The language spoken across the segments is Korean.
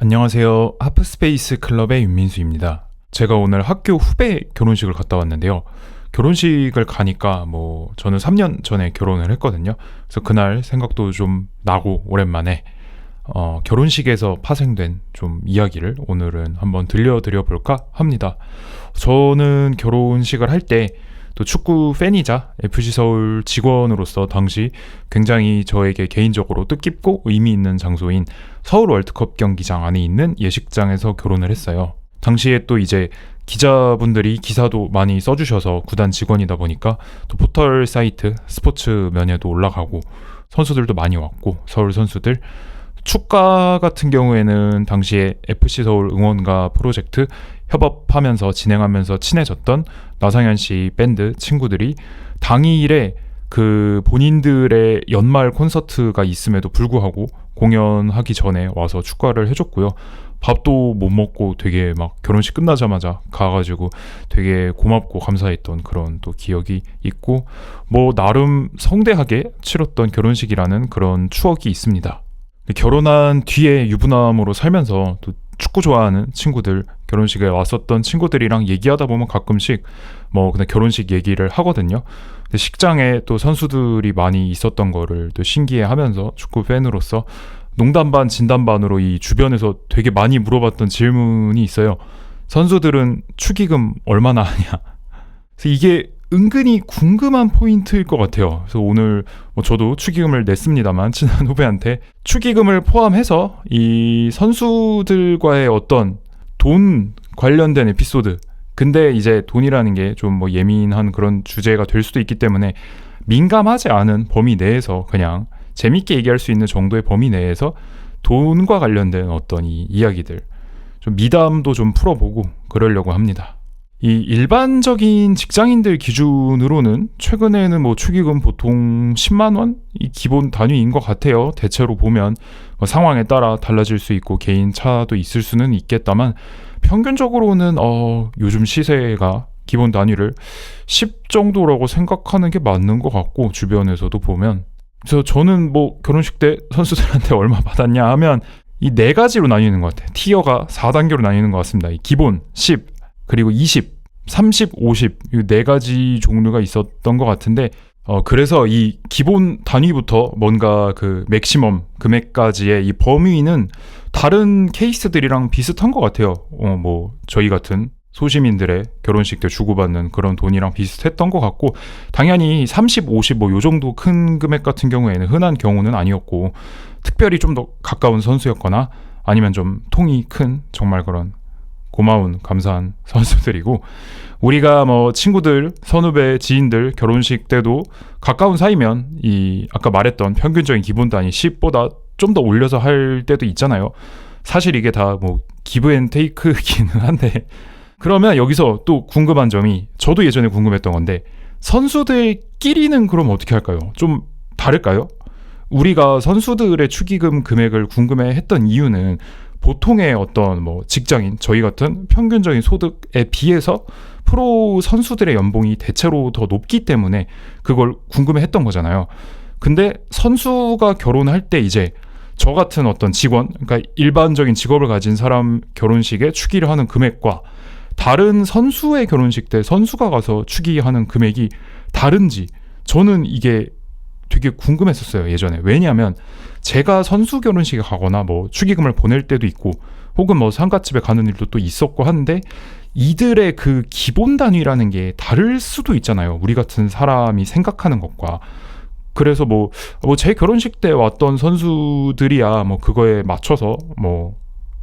안녕하세요. 하프스페이스 클럽의 윤민수입니다. 제가 오늘 학교 후배 결혼식을 갔다 왔는데요. 결혼식을 가니까 저는 3년 전에 결혼을 했거든요. 그래서 그날 생각도 좀 나고 오랜만에 결혼식에서 파생된 좀 이야기를 오늘은 한번 들려드려 볼까 합니다. 저는 결혼식을 할 때 또 축구 팬이자 FC서울 직원으로서 당시 굉장히 저에게 개인적으로 뜻깊고 의미 있는 장소인 서울 월드컵 경기장 안에 있는 예식장에서 결혼을 했어요. 당시에 또 이제 기자분들이 기사도 많이 써주셔서 구단 직원이다 보니까 또 포털 사이트 스포츠면에도 올라가고 선수들도 많이 왔고 서울 선수들 축가 같은 경우에는 당시에 FC서울 응원가 프로젝트 협업하면서 진행하면서 친해졌던 나상현 씨 밴드 친구들이 당일에 그 본인들의 연말 콘서트가 있음에도 불구하고 공연하기 전에 와서 축가를 해줬고요. 밥도 못 먹고 되게 막 결혼식 끝나자마자 가가지고 되게 고맙고 감사했던 그런 또 기억이 있고 나름 성대하게 치렀던 결혼식이라는 그런 추억이 있습니다. 결혼한 뒤에 유부남으로 살면서 또 축구 좋아하는 친구들, 결혼식에 왔었던 친구들이랑 얘기하다 보면 가끔씩 그냥 결혼식 얘기를 하거든요. 근데 식장에 또 선수들이 많이 있었던 거를 또 신기해하면서 축구 팬으로서 농담 반 진담 반으로 이 주변에서 되게 많이 물어봤던 질문이 있어요. 선수들은 축의금 얼마나 하냐? 그래서 이게 은근히 궁금한 포인트일 것 같아요. 그래서 오늘 저도 축의금을 냈습니다만 친한 후배한테 축의금을 포함해서 이 선수들과의 어떤 돈 관련된 에피소드, 근데 이제 돈이라는 게 좀 예민한 그런 주제가 될 수도 있기 때문에 민감하지 않은 범위 내에서 그냥 재밌게 얘기할 수 있는 정도의 범위 내에서 돈과 관련된 어떤 이 이야기들 좀 미담도 좀 풀어보고 그러려고 합니다. 이 일반적인 직장인들 기준으로는 최근에는 축의금 보통 10만 원이 기본 단위인 것 같아요. 대체로 보면 상황에 따라 달라질 수 있고 개인 차도 있을 수는 있겠다만 평균적으로는 요즘 시세가 기본 단위를 10 정도라고 생각하는 게 맞는 것 같고 주변에서도 보면 그래서 저는 결혼식 때 선수들한테 얼마 받았냐 하면 이 네 가지로 나뉘는 것 같아요. 티어가 4단계로 나뉘는 것 같습니다. 이 기본 10 그리고 20, 30, 50 이 네 가지 종류가 있었던 것 같은데 그래서 이 기본 단위부터 뭔가 그 맥시멈 금액까지의 이 범위는 다른 케이스들이랑 비슷한 것 같아요. 저희 같은 소시민들의 결혼식 때 주고받는 그런 돈이랑 비슷했던 것 같고 당연히 30, 50 요 정도 큰 금액 같은 경우에는 흔한 경우는 아니었고 특별히 좀 더 가까운 선수였거나 아니면 좀 통이 큰 정말 그런 고마운 감사한 선수들이고 우리가 친구들, 선후배, 지인들 결혼식 때도 가까운 사이면 이 아까 말했던 평균적인 기본 단위 10보다 좀 더 올려서 할 때도 있잖아요. 사실 이게 다 기브 앤 테이크기는 한데 그러면 여기서 또 궁금한 점이 저도 예전에 궁금했던 건데 선수들끼리는 그럼 어떻게 할까요? 좀 다를까요? 우리가 선수들의 축의금 금액을 궁금해했던 이유는 보통의 어떤 직장인 저희 같은 평균적인 소득에 비해서 프로 선수들의 연봉이 대체로 더 높기 때문에 그걸 궁금해했던 거잖아요. 근데 선수가 결혼할 때 이제 저 같은 어떤 직원, 그러니까 일반적인 직업을 가진 사람 결혼식에 축의를 하는 금액과 다른 선수의 결혼식 때 선수가 가서 축의하는 금액이 다른지 저는 이게 되게 궁금했었어요, 예전에. 왜냐하면 제가 선수 결혼식에 가거나 축의금을 보낼 때도 있고 혹은 상갓집에 가는 일도 또 있었고 한데 이들의 그 기본 단위라는 게 다를 수도 있잖아요. 우리 같은 사람이 생각하는 것과. 그래서 제 결혼식 때 왔던 선수들이야 그거에 맞춰서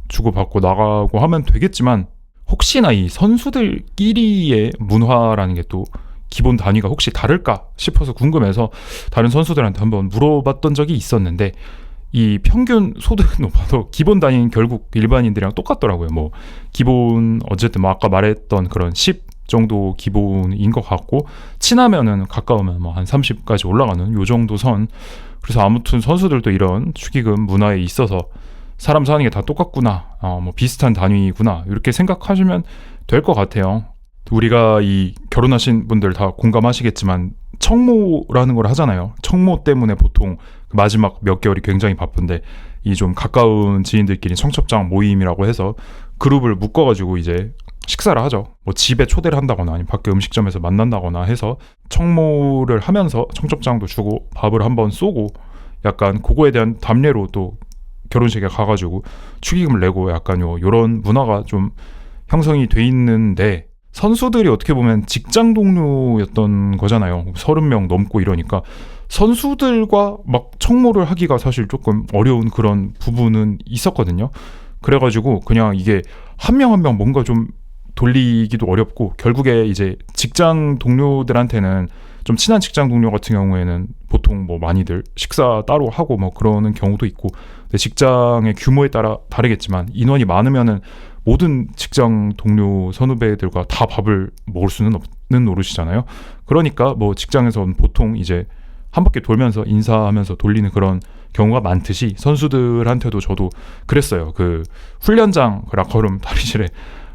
주고받고 나가고 하면 되겠지만 혹시나 이 선수들끼리의 문화라는 게 또 기본 단위가 혹시 다를까 싶어서 궁금해서 다른 선수들한테 한번 물어봤던 적이 있었는데 이 평균 소득이 높아도 기본 단위는 결국 일반인들이랑 똑같더라고요. 기본 어쨌든 아까 말했던 그런 10 정도 기본인 것 같고 친하면은 가까우면 한 30까지 올라가는 요 정도 선. 그래서 아무튼 선수들도 이런 축의금 문화에 있어서 사람 사는 게 다 똑같구나, 비슷한 단위구나 이렇게 생각하시면 될 것 같아요. 우리가 이 결혼하신 분들 다 공감하시겠지만 청모라는 걸 하잖아요. 청모 때문에 보통 마지막 몇 개월이 굉장히 바쁜데 이 좀 가까운 지인들끼리 청첩장 모임이라고 해서 그룹을 묶어가지고 이제 식사를 하죠. 뭐 집에 초대를 한다거나 아니면 밖에 음식점에서 만난다거나 해서 청모를 하면서 청첩장도 주고 밥을 한번 쏘고 약간 그거에 대한 답례로 또 결혼식에 가가지고 축의금을 내고 약간 요런 문화가 좀 형성이 돼 있는데, 선수들이 어떻게 보면 직장 동료였던 거잖아요. 30명 넘고 이러니까 선수들과 막 청모를 하기가 사실 조금 어려운 그런 부분은 있었거든요. 그래가지고 그냥 이게 한 명 한 명 뭔가 좀 돌리기도 어렵고, 결국에 이제 직장 동료들한테는 좀 친한 직장 동료 같은 경우에는 보통 뭐 많이들 식사 따로 하고 뭐 그러는 경우도 있고, 근데 직장의 규모에 따라 다르겠지만 인원이 많으면은 모든 직장 동료 선후배들과 다 밥을 먹을 수는 없는 노릇이잖아요. 그러니까 뭐 직장에서는 보통 이제 한 바퀴 돌면서 인사하면서 돌리는 그런 경우가 많듯이 선수들한테도 저도 그랬어요. 그 훈련장 그 라커룸 탈의실에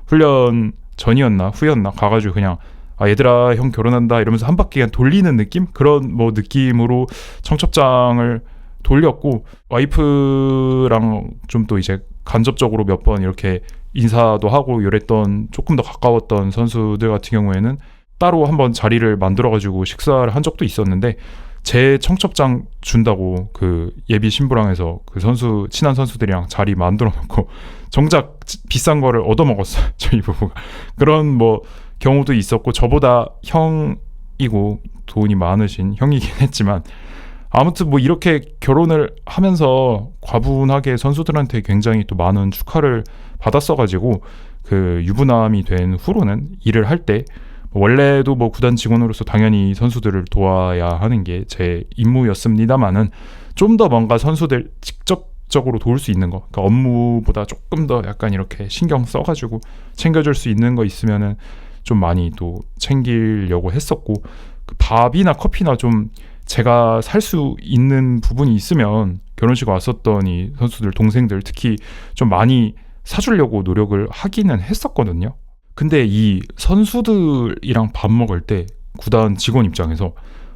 훈련 전이었나 후였나 가가지고 그냥 얘들아 형 결혼한다 이러면서 한 바퀴 그냥 돌리는 느낌? 그런 뭐 느낌으로 청첩장을 돌렸고, 와이프랑 좀 또 이제 간접적으로 몇 번 이렇게 인사도 하고 이랬던 조금 더 가까웠던 선수들 같은 경우에는 따로 한번 자리를 만들어가지고 식사를 한 적도 있었는데, 제 청첩장 준다고 그 예비 신부랑에서 그 선수 친한 선수들이랑 자리 만들어 놓고 정작 비싼 거를 얻어먹었어요. 저희 부부가. 그런 뭐 경우도 있었고, 저보다 형이고 돈이 많으신 형이긴 했지만 아무튼 뭐 이렇게 결혼을 하면서 과분하게 선수들한테 굉장히 또 많은 축하를 받았어가지고 그 유부남이 된 후로는 일을 할 때 원래도 뭐 구단 직원으로서 당연히 선수들을 도와야 하는 게 제 임무였습니다만은 좀 더 뭔가 선수들 직접적으로 도울 수 있는 거, 그러니까 업무보다 조금 더 약간 이렇게 신경 써가지고 챙겨줄 수 있는 거 있으면은 좀 많이 또 챙기려고 했었고, 그 밥이나 커피나 좀 제가 살 수 있는 부분이 있으면 결혼식 왔었던 이 선수들 동생들 특히 좀 많이 사주려고 노력을 하기는 했었거든요. 근데 이 선수들이랑 밥 먹을 때 구단 직원 입장에서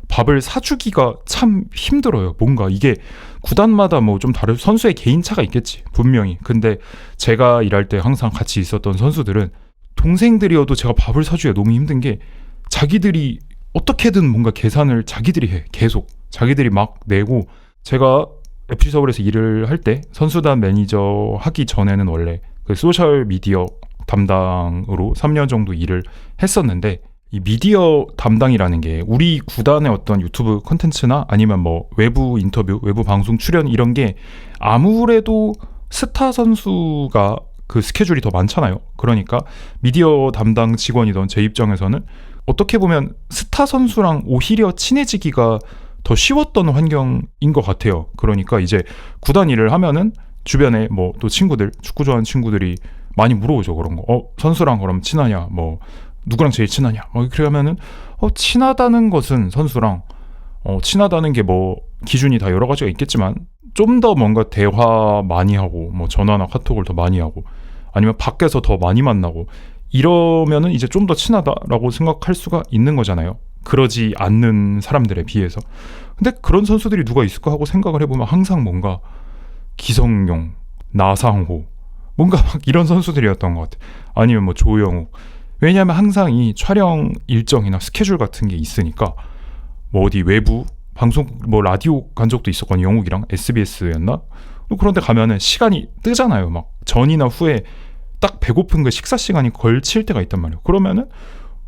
밥을 사주기가 참 힘들어요. 뭔가 이게 구단마다 뭐 좀 다른 선수의 개인차가 있겠지 분명히. 근데 제가 일할 때 항상 같이 있었던 선수들은 동생들이어도 제가 밥을 사주기가 너무 힘든 게, 자기들이 어떻게든 뭔가 계산을 자기들이 해. 계속 자기들이 막 내고, 제가 FC서울에서 일을 할 때 선수단 매니저 하기 전에는 원래 그 소셜 미디어 담당으로 3년 정도 일을 했었는데, 이 미디어 담당이라는 게 우리 구단의 어떤 유튜브 콘텐츠나 아니면 뭐 외부 인터뷰, 외부 방송 출연 이런 게 아무래도 스타 선수가 그 스케줄이 더 많잖아요. 그러니까 미디어 담당 직원이던 제 입장에서는 어떻게 보면 스타 선수랑 오히려 친해지기가 더 쉬웠던 환경인 것 같아요. 그러니까 이제 구단 일을 하면은 주변에 뭐 또 친구들, 축구 좋아하는 친구들이 많이 물어보죠. 그런 거. 선수랑 그럼 친하냐? 뭐 누구랑 제일 친하냐? 뭐 그러면은 친하다는 것은 선수랑 친하다는 게 뭐 기준이 다 여러 가지가 있겠지만 좀 더 뭔가 대화 많이 하고 뭐 전화나 카톡을 더 많이 하고 아니면 밖에서 더 많이 만나고 이러면은 이제 좀 더 친하다라고 생각할 수가 있는 거잖아요. 그러지 않는 사람들에 비해서. 근데 그런 선수들이 누가 있을까 하고 생각을 해보면 항상 뭔가 기성용, 나상호 뭔가 막 이런 선수들이었던 것 같아. 아니면 뭐 조영욱. 왜냐하면 항상 이 촬영 일정이나 스케줄 같은 게 있으니까 뭐 어디 외부 방송 뭐 라디오 간 적도 있었거든요. 영욱이랑 SBS였나? 그런데 가면은 시간이 뜨잖아요. 막 전이나 후에 딱 배고픈 그 식사 시간이 걸칠 때가 있단 말이에요. 그러면은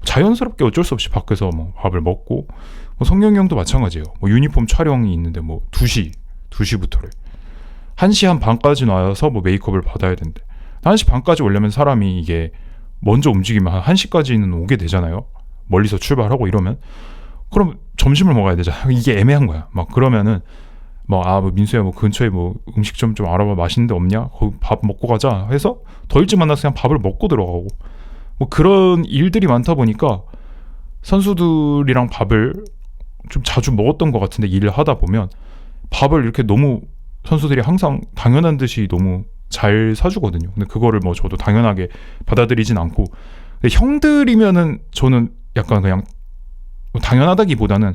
자연스럽게 어쩔 수 없이 밖에서 뭐 밥을 먹고, 뭐 성경이 형도 마찬가지예요. 뭐 유니폼 촬영이 있는데 뭐 2시부터를 1시 한 반까지 나와서 뭐 메이크업을 받아야 된대. 1시 반까지 오려면 사람이 이게 먼저 움직이면 한 1시까지는 오게 되잖아요. 멀리서 출발하고 이러면. 그럼 점심을 먹어야 되잖아요. 이게 애매한 거야. 막 그러면은 뭐 민수야 뭐 근처에 뭐 음식점 좀 알아봐, 맛있는 데 없냐? 거기 밥 먹고 가자 해서 더 일찍 만나서 그냥 밥을 먹고 들어가고, 뭐 그런 일들이 많다 보니까 선수들이랑 밥을 좀 자주 먹었던 것 같은데, 일을 하다 보면 밥을 이렇게 너무 선수들이 항상 당연한 듯이 너무 잘 사주거든요. 근데 그거를 뭐 저도 당연하게 받아들이진 않고, 근데 형들이면은 저는 약간 그냥 당연하다기보다는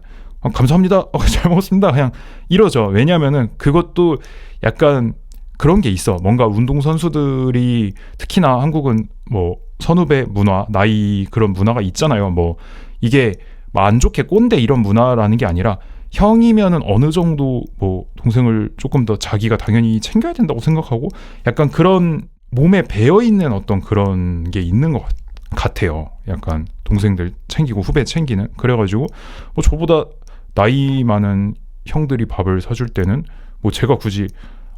감사합니다, 잘 먹었습니다, 그냥 이러죠. 왜냐면은 그것도 약간 그런 게 있어. 뭔가 운동선수들이 특히나 한국은 뭐 선후배 문화, 나이 그런 문화가 있잖아요. 뭐 이게 뭐 안 좋게 꼰대 이런 문화라는 게 아니라 형이면은 어느 정도 뭐 동생을 조금 더 자기가 당연히 챙겨야 된다고 생각하고 약간 그런 몸에 배어 있는 어떤 그런 게 있는 것 같아요. 약간 동생들 챙기고 후배 챙기는. 그래가지고 뭐 저보다 나이 많은 형들이 밥을 사줄 때는 뭐 제가 굳이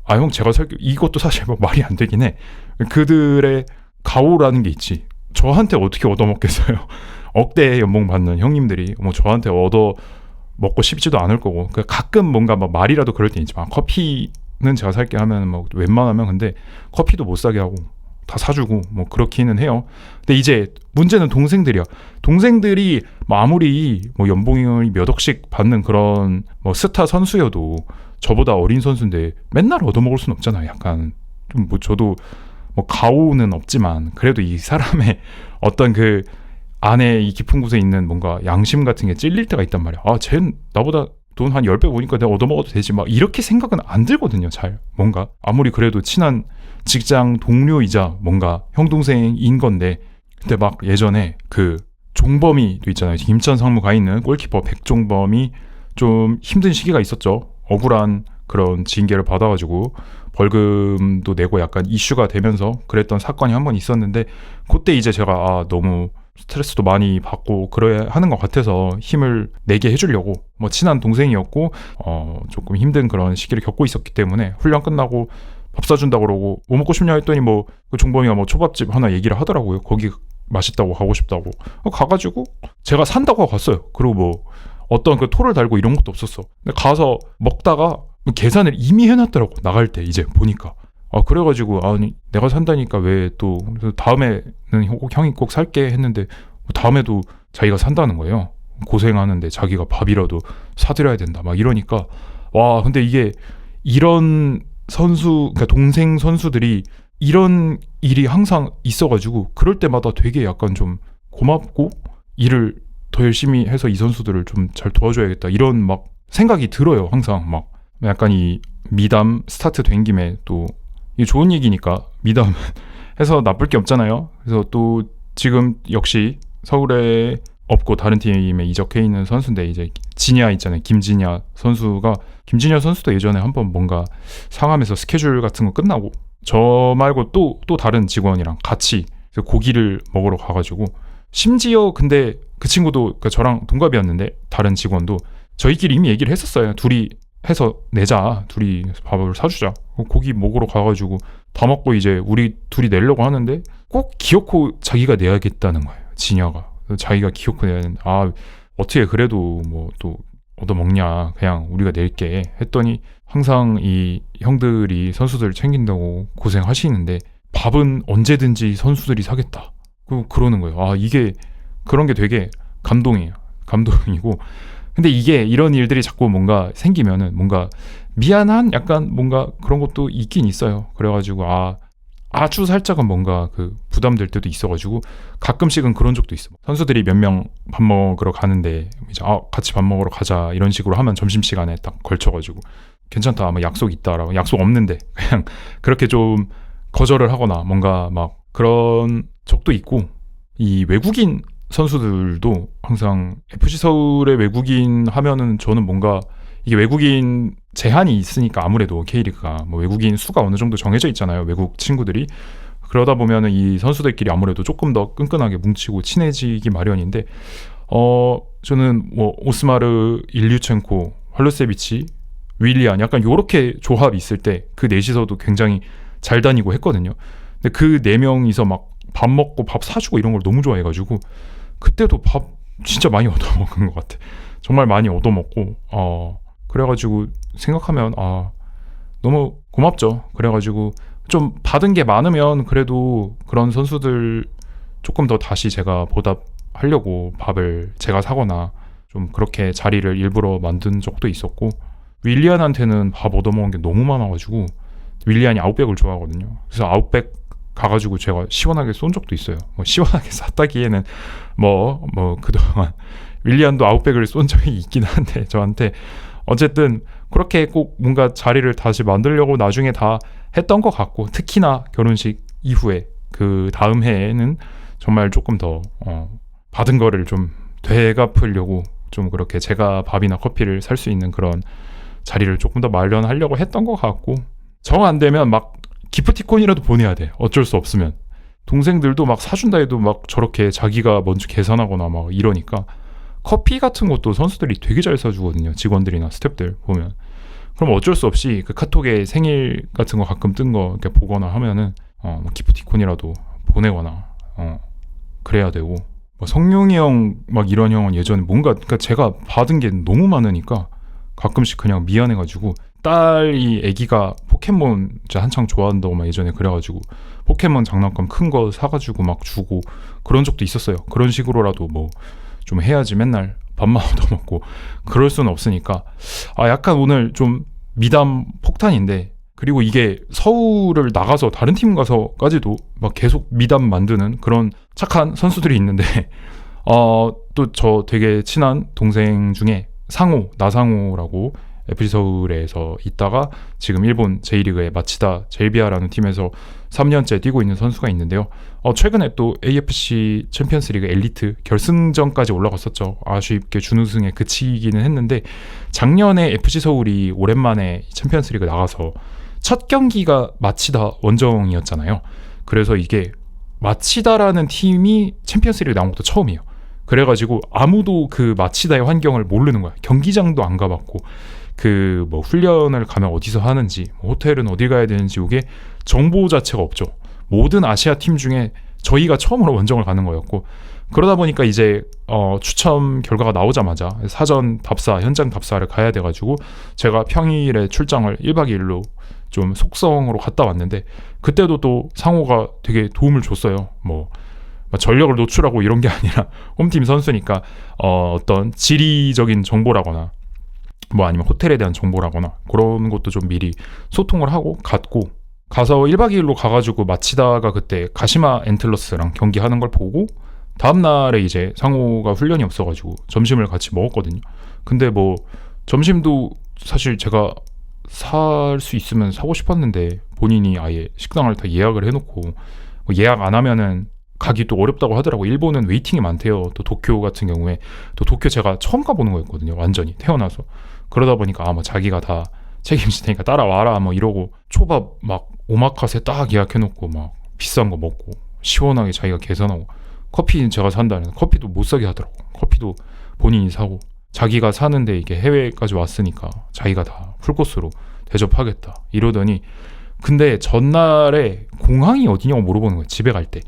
형 제가 살게 이것도 사실 뭐 말이 안 되긴 해. 그들의 가오라는 게 있지. 저한테 어떻게 얻어먹겠어요. 억대 연봉 받는 형님들이 뭐 저한테 얻어 먹고 싶지도 않을 거고 가끔 뭔가 막 말이라도 그럴 때 있지만 커피는 제가 살게 하면 뭐 웬만하면 근데 커피도 못 사게 하고 다 사주고 뭐 그렇기는 해요. 근데 이제 문제는 동생들이야. 동생들이 뭐 아무리 뭐 연봉이 몇 억씩 받는 그런 뭐 스타 선수여도 저보다 어린 선수인데 맨날 얻어먹을 순 없잖아요. 약간 좀 뭐 저도 뭐 가오는 없지만 그래도 이 사람의 어떤 그 안에 이 깊은 곳에 있는 뭔가 양심 같은 게 찔릴 때가 있단 말이야. 쟤는 나보다 돈 한 10배 보니까 내가 얻어먹어도 되지 막 이렇게 생각은 안 들거든요. 잘 뭔가 아무리 그래도 친한 직장 동료이자 뭔가 형 동생인 건데 근데 막 예전에 그 종범이도 있잖아요. 김천 상무 가 있는 골키퍼 백종범이 좀 힘든 시기가 있었죠. 억울한 그런 징계를 받아가지고 벌금도 내고 약간 이슈가 되면서 그랬던 사건이 한 번 있었는데 그때 이제 제가 너무 스트레스도 많이 받고 그래야 하는 것 같아서 힘을 내게 해주려고 뭐 친한 동생이었고 조금 힘든 그런 시기를 겪고 있었기 때문에 훈련 끝나고 밥 사준다고 그러고 뭐 먹고 싶냐 했더니 뭐 그 종범이가 뭐 초밥집 하나 얘기를 하더라고요. 거기 맛있다고 가고 싶다고 가가지고 제가 산다고 갔어요. 그리고 뭐 어떤 그 토를 달고 이런 것도 없었어. 근데 가서 먹다가 계산을 이미 해놨더라고. 나갈 때 이제 보니까 그래가지고 아니 내가 산다니까 왜 또 다음에는 형이 꼭 살게 했는데 다음에도 자기가 산다는 거예요. 고생하는데 자기가 밥이라도 사드려야 된다 막 이러니까 와 근데 이게 이런 선수 그러니까 동생 선수들이 이런 일이 항상 있어가지고 그럴 때마다 되게 약간 좀 고맙고 일을 더 열심히 해서 이 선수들을 좀 잘 도와줘야겠다 이런 막 생각이 들어요. 항상 막 약간 이 미담 스타트 된 김에 또 이게 좋은 얘기니까 미담 해서 나쁠 게 없잖아요. 그래서 또 지금 역시 서울에 없고 다른 팀에 이적해 있는 선수인데 이제 진야 있잖아요. 김진야 선수도 예전에 한번 뭔가 상암에서 스케줄 같은 거 끝나고 저 말고 또 다른 직원이랑 같이 고기를 먹으러 가가지고 심지어 근데 그 친구도 그러니까 저랑 동갑이었는데 다른 직원도 저희끼리 이미 얘기를 했었어요. 둘이 해서 내자. 둘이 밥을 사주자. 고기 먹으러 가가지고 다 먹고 이제 우리 둘이 내려고 하는데 꼭 기어코 자기가 내야겠다는 거예요. 진야가. 자기가 기어코 내야 된다. 어떻게 그래도 뭐 또 얻어먹냐. 그냥 우리가 낼게 했더니 항상 이 형들이 선수들 챙긴다고 고생하시는데 밥은 언제든지 선수들이 사겠다. 그러는 거예요. 이게 그런 게 되게 감동이고 근데 이게 이런 일들이 자꾸 뭔가 생기면은 뭔가 미안한 약간 뭔가 그런 것도 있긴 있어요. 그래가지고 아주 살짝은 뭔가 그 부담될 때도 있어가지고 가끔씩은 그런 적도 있어. 선수들이 몇 명 밥 먹으러 가는데 이제 같이 밥 먹으러 가자 이런 식으로 하면 점심시간에 딱 걸쳐가지고 괜찮다 약속 있다라고 약속 없는데 그냥 그렇게 좀 거절을 하거나 뭔가 막 그런 적도 있고 이 외국인 선수들도 항상 FC 서울의 외국인 하면은 저는 뭔가 이게 외국인 제한이 있으니까 아무래도 K리그가 뭐 외국인 수가 어느 정도 정해져 있잖아요. 외국 친구들이 그러다 보면은 이 선수들끼리 아무래도 조금 더 끈끈하게 뭉치고 친해지기 마련인데 저는 뭐 오스마르, 일류첸코, 할루세비치, 윌리안 약간 요렇게 조합이 있을 때 그 넷이서도 굉장히 잘 다니고 했거든요. 근데 그 네 명이서 막 밥 먹고 밥 사주고 이런 걸 너무 좋아해가지고 그때도 밥 진짜 많이 얻어먹은 것 같아. 정말 많이 얻어먹고 그래가지고 생각하면 너무 고맙죠. 그래가지고 좀 받은 게 많으면 그래도 그런 선수들 조금 더 다시 제가 보답하려고 밥을 제가 사거나 좀 그렇게 자리를 일부러 만든 적도 있었고 윌리안한테는 밥 얻어먹은 게 너무 많아가지고 윌리안이 아웃백을 좋아하거든요. 그래서 아웃백 가가지고 제가 시원하게 쏜 적도 있어요. 뭐 시원하게 쐈다기에는 뭐 그동안 윌리안도 아웃백을 쏜 적이 있긴 한데 저한테 어쨌든 그렇게 꼭 뭔가 자리를 다시 만들려고 나중에 다 했던 것 같고, 특히나 결혼식 이후에 그 다음 해에는 정말 조금 더 받은 거를 좀 되갚으려고 좀 그렇게 제가 밥이나 커피를 살 수 있는 그런 자리를 조금 더 마련하려고 했던 것 같고, 정 안 되면 막 기프티콘이라도 보내야 돼. 어쩔 수 없으면. 동생들도 막 사준다 해도 막 저렇게 자기가 먼저 계산하거나 막 이러니까, 커피 같은 것도 선수들이 되게 잘 사주거든요. 직원들이나 스태프들 보면. 그럼 어쩔 수 없이 그 카톡에 생일 같은 거 가끔 뜬 거 이렇게 보거나 하면은 뭐 기프티콘이라도 보내거나 그래야 되고, 뭐 성룡이 형 막 이런 형은 예전에 뭔가, 그러니까 제가 받은 게 너무 많으니까 가끔씩 그냥 미안해가지고, 딸이 애기가 포켓몬 진짜 한창 좋아한다고 막 예전에 그래가지고 포켓몬 장난감 큰 거 사가지고 막 주고 그런 적도 있었어요. 그런 식으로라도 뭐 좀 해야지 맨날 밥만 얻어먹고 그럴 수는 없으니까, 약간 오늘 좀 미담 폭탄인데, 그리고 이게 서울을 나가서 다른 팀 가서까지도 막 계속 미담 만드는 그런 착한 선수들이 있는데, 또 저 되게 친한 동생 중에 나상호라고 FC 서울에서 있다가 지금 일본 J리그의 마치다 젤비아라는 팀에서 3년째 뛰고 있는 선수가 있는데요. 최근에 또 AFC 챔피언스리그 엘리트 결승전까지 올라갔었죠. 아쉽게 준우승에 그치기는 했는데, 작년에 FC 서울이 오랜만에 챔피언스리그 나가서 첫 경기가 마치다 원정이었잖아요. 그래서 이게 마치다라는 팀이 챔피언스리그 나온 것도 처음이에요. 그래가지고 아무도 그 마치다의 환경을 모르는 거야. 경기장도 안 가봤고, 그 뭐 훈련을 가면 어디서 하는지, 뭐 호텔은 어디 가야 되는지, 이게 정보 자체가 없죠. 모든 아시아 팀 중에 저희가 처음으로 원정을 가는 거였고, 그러다 보니까 이제 추첨 결과가 나오자마자 사전 답사, 현장 답사를 가야 돼가지고 제가 평일에 출장을 1박 2일로 좀 속성으로 갔다 왔는데, 그때도 또 상호가 되게 도움을 줬어요. 뭐 전력을 노출하고 이런 게 아니라 홈팀 선수니까 어떤 지리적인 정보라거나 뭐 아니면 호텔에 대한 정보라거나 그런 것도 좀 미리 소통을 하고 갔고, 가서 1박 2일로 가가지고 마치다가 그때 가시마 엔틀러스랑 경기하는 걸 보고, 다음날에 이제 상호가 훈련이 없어가지고 점심을 같이 먹었거든요. 근데 뭐 점심도 사실 제가 살 수 있으면 사고 싶었는데, 본인이 아예 식당을 다 예약을 해놓고, 뭐 예약 안 하면은 가기 또 어렵다고 하더라고. 일본은 웨이팅이 많대요. 또 도쿄 같은 경우에, 또 도쿄 제가 처음 가보는 거였거든요. 완전히 태어나서. 그러다 보니까 뭐 자기가 다 책임질 테니까 따라와라 뭐 이러고, 초밥 막 오마카세 딱 예약해놓고 막 비싼 거 먹고 시원하게 자기가 계산하고, 커피는 제가 산다는, 커피도 못 사게 하더라고. 커피도 본인이 사고, 자기가 사는데 이게 해외까지 왔으니까 자기가 다 풀코스로 대접하겠다 이러더니, 근데 전날에 공항이 어디냐고 물어보는 거예요. 집에 갈 때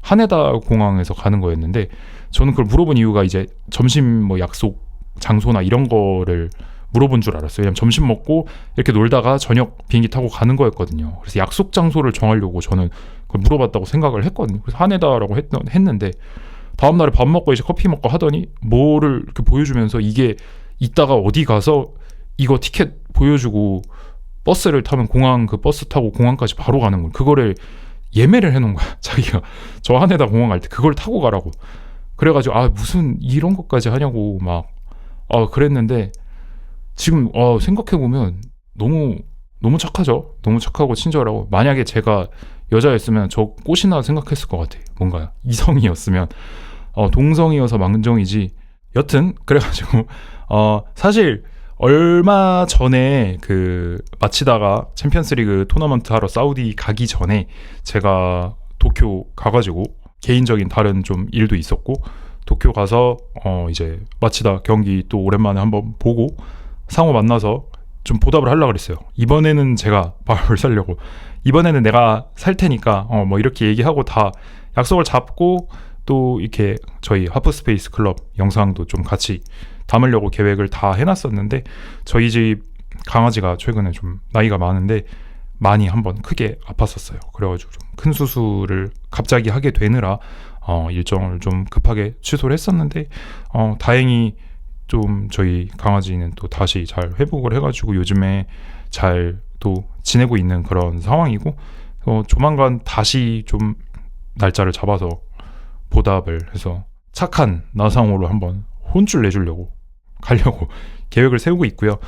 하네다 공항에서 가는 거였는데, 저는 그걸 물어본 이유가 이제 점심 뭐 약속 장소나 이런 거를 물어본 줄 알았어요. 왜냐면 점심 먹고 이렇게 놀다가 저녁 비행기 타고 가는 거였거든요. 그래서 약속 장소를 정하려고 저는 그걸 물어봤다고 생각을 했거든요. 그래서 하네다라고 했는데, 다음날에 밥 먹고 이제 커피 먹고 하더니 뭐를 이렇게 보여주면서, 이게 이따가 어디 가서 이거 티켓 보여주고 버스를 타면 공항, 그 버스 타고 공항까지 바로 가는 걸, 그거를 예매를 해놓은 거야. 자기가 저 하네다 공항 갈 때 그걸 타고 가라고. 그래가지고 무슨 이런 것까지 하냐고 막 그랬는데, 지금 생각해보면 너무 착하죠. 너무 착하고 친절하고, 만약에 제가 여자였으면 저 꽃이나 생각했을 것 같아요. 뭔가 이성이었으면. 동성이어서 망정이지. 여튼 그래가지고 사실 얼마 전에 그 마치다가 챔피언스리그 토너먼트 하러 사우디 가기 전에 제가 도쿄 가가지고 개인적인 다른 좀 일도 있었고, 도쿄 가서 이제 마치다 경기 또 오랜만에 한번 보고 상호 만나서 좀 보답을 하려고 그랬어요. 이번에는 제가 밥을 사려고, 이번에는 내가 살 테니까 뭐 이렇게 얘기하고 다 약속을 잡고, 또 이렇게 저희 하프스페이스 클럽 영상도 좀 같이 담으려고 계획을 다 해놨었는데, 저희 집 강아지가 최근에 좀 나이가 많은데 많이 한번 크게 아팠었어요. 그래가지고 좀 큰 수술을 갑자기 하게 되느라 일정을 좀 급하게 취소를 했었는데, 다행히 좀 저희 강아지는 또 다시 잘 회복을 해가지고 요즘에 잘 또 지내고 있는 그런 상황이고, 조만간 다시 좀 날짜를 잡아서 보답을 해서 착한 나상호로 한번 혼쭐 내주려고 가려고 계획을 세우고 있고요.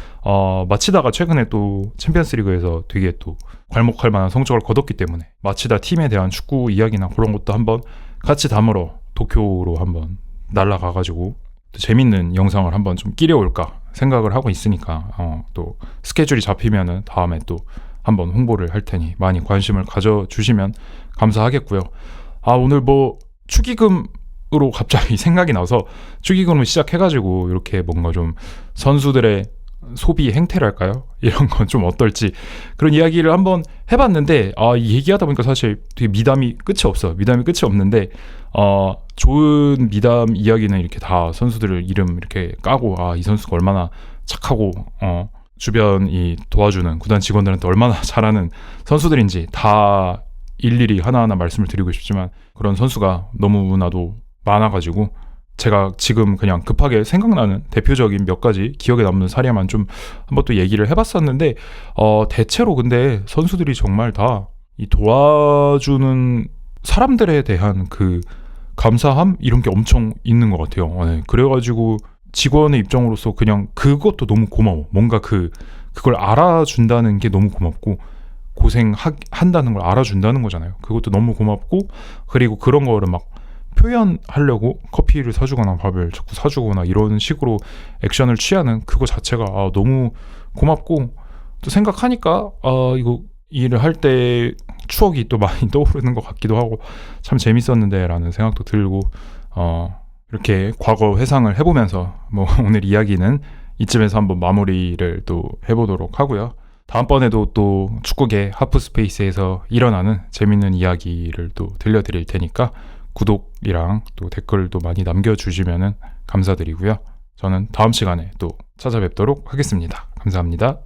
마치다가 최근에 또 챔피언스리그에서 되게 또 괄목할 만한 성적을 거뒀기 때문에 마치다 팀에 대한 축구 이야기나 그런 것도 한번 같이 담으러 도쿄로 한번 날아가가지고 또 재밌는 영상을 한번 좀 끼려올까 생각을 하고 있으니까 또 스케줄이 잡히면은 다음에 또 한번 홍보를 할 테니 많이 관심을 가져주시면 감사하겠고요. 오늘 뭐 축의금으로 갑자기 생각이 나서 축의금을 시작해가지고 이렇게 뭔가 좀 선수들의 소비 행태랄까요? 이런 건 좀 어떨지 그런 이야기를 한번 해봤는데 이 얘기하다 보니까 사실 되게 미담이 끝이 없어. 미담이 끝이 없는데 좋은 미담 이야기는 이렇게 다 선수들 이름 이렇게 까고 이 선수가 얼마나 착하고 주변이 도와주는 구단 직원들한테 얼마나 잘하는 선수들인지 다 일일이 하나하나 말씀을 드리고 싶지만 그런 선수가 너무나도 많아가지고 제가 지금 그냥 급하게 생각나는 대표적인 몇 가지 기억에 남는 사례만 좀 한번 또 얘기를 해봤었는데 대체로 근데 선수들이 정말 다 이 도와주는 사람들에 대한 그 감사함 이런 게 엄청 있는 것 같아요. 네. 그래가지고 직원의 입장으로서 그냥 그것도 너무 고마워. 뭔가 그걸 알아준다는 게 너무 고맙고 고생한다는 걸 알아준다는 거잖아요. 그것도 너무 고맙고 그리고 그런 거를 막 표현하려고 커피를 사주거나 밥을 자꾸 사주거나 이런 식으로 액션을 취하는 그거 자체가 너무 고맙고 또 생각하니까 이거 일을 할 때 추억이 또 많이 떠오르는 것 같기도 하고 참 재밌었는데 라는 생각도 들고 이렇게 과거 회상을 해보면서 뭐 오늘 이야기는 이쯤에서 한번 마무리를 또 해보도록 하고요. 다음번에도 또 축구계 하프스페이스에서 일어나는 재밌는 이야기를 또 들려드릴 테니까 구독이랑 또 댓글도 많이 남겨주시면 감사드리고요. 저는 다음 시간에 또 찾아뵙도록 하겠습니다. 감사합니다.